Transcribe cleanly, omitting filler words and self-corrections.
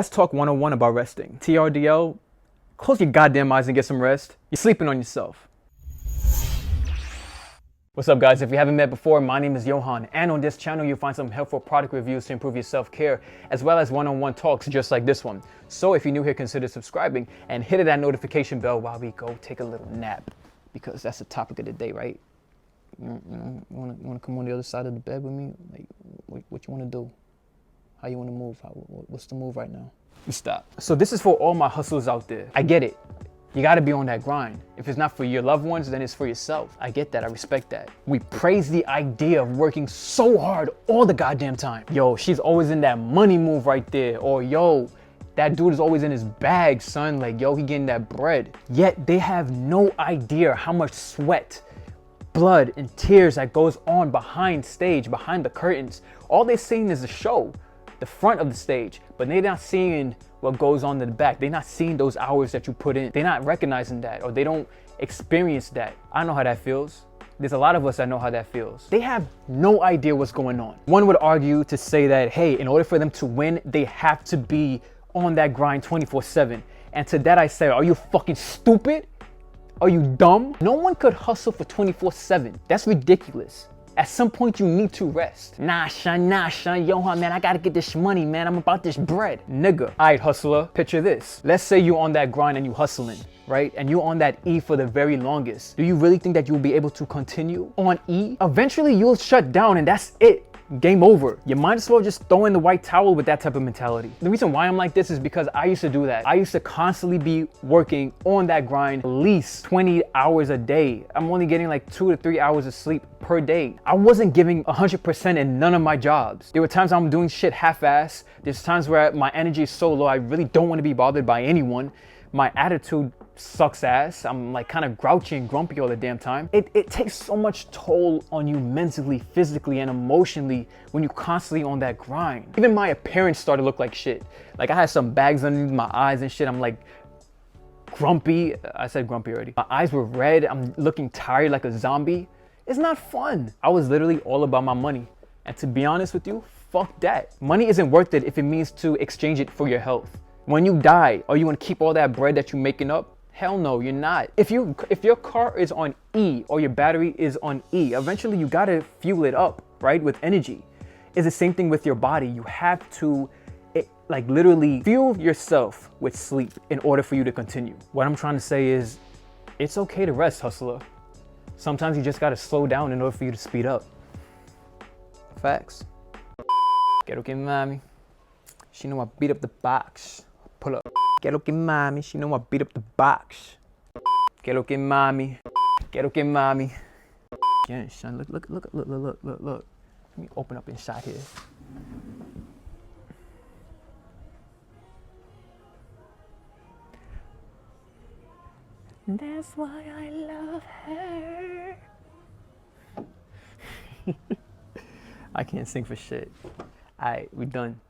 Let's talk 101 about resting. TRDL, close your goddamn eyes and get some rest. You're sleeping on yourself. What's up guys, if you haven't met before, my name is Johann, and on this channel you'll find some helpful product reviews to improve your self-care, as well as one-on-one talks just like this one. So if you're new here, consider subscribing and hit that notification bell while we go take a little nap, because that's the topic of the day, right? You want to come on the other side of the bed with me? Like, what you want to do? How you want to move? What's the move right now? You stop. So this is for all my hustlers out there. I get it. You gotta be on that grind. If it's not for your loved ones, then it's for yourself. I get that, I respect that. We praise the idea of working so hard all the goddamn time. Yo, she's always in that money move right there. Or yo, that dude is always in his bag, son. Like, yo, he getting that bread. Yet they have no idea how much sweat, blood, and tears that goes on behind stage, behind the curtains. All they're seeing is the show, the front of the stage, but they're not seeing what goes on in the back. They're not seeing those hours that you put in. They're not recognizing that, or they don't experience that. I know how that feels. There's a lot of us that know how that feels. They have no idea what's going on. One would argue to say that, hey, in order for them to win, they have to be on that grind 24/7. And to that I say, are you fucking stupid? Are you dumb? No one could hustle for 24/7. That's ridiculous. At some point, you need to rest. Nah, son, Johann, man, I gotta get this money, man. I'm about this bread. Nigga. All right, hustler, picture this. Let's say you're on that grind and you hustling, right? And you're on that E for the very longest. Do you really think that you'll be able to continue on E? Eventually, you'll shut down and that's it. Game over. You might as well just throw in the white towel with that type of mentality. The reason why I'm like this is because I used to do that. I used to constantly be working on that grind at least 20 hours a day. I'm only getting like 2 to 3 hours of sleep per day. I wasn't giving 100% in none of my jobs. There were times I'm doing shit half-ass. There's times where my energy is so low, I really don't want to be bothered by anyone. My attitude sucks ass. I'm like kind of grouchy and grumpy all the damn time. It takes so much toll on you mentally, physically, and emotionally when you're constantly on that grind. Even my appearance started to look like shit. Like I had some bags underneath my eyes and shit. I'm like grumpy. I said grumpy already. My eyes were red. I'm looking tired like a zombie. It's not fun. I was literally all about my money. And to be honest with you, fuck that. Money isn't worth it if it means to exchange it for your health. When you die, are you gonna keep all that bread that you're making up? Hell no, you're not. If your car is on E or your battery is on E, eventually you gotta fuel it up, right? With energy. It's the same thing with your body. You have to like literally fuel yourself with sleep in order for you to continue. What I'm trying to say is, it's okay to rest, hustler. Sometimes you just gotta slow down in order for you to speed up. Facts. Quiero que mami. She know I beat up the box. Pull up. Quiero que mami. She know I beat up the box. Quiero que mami. Quiero que mami. Yeah, son, look. Let me open up inside here. That's why I love her. I can't sing for shit. Alright, we done.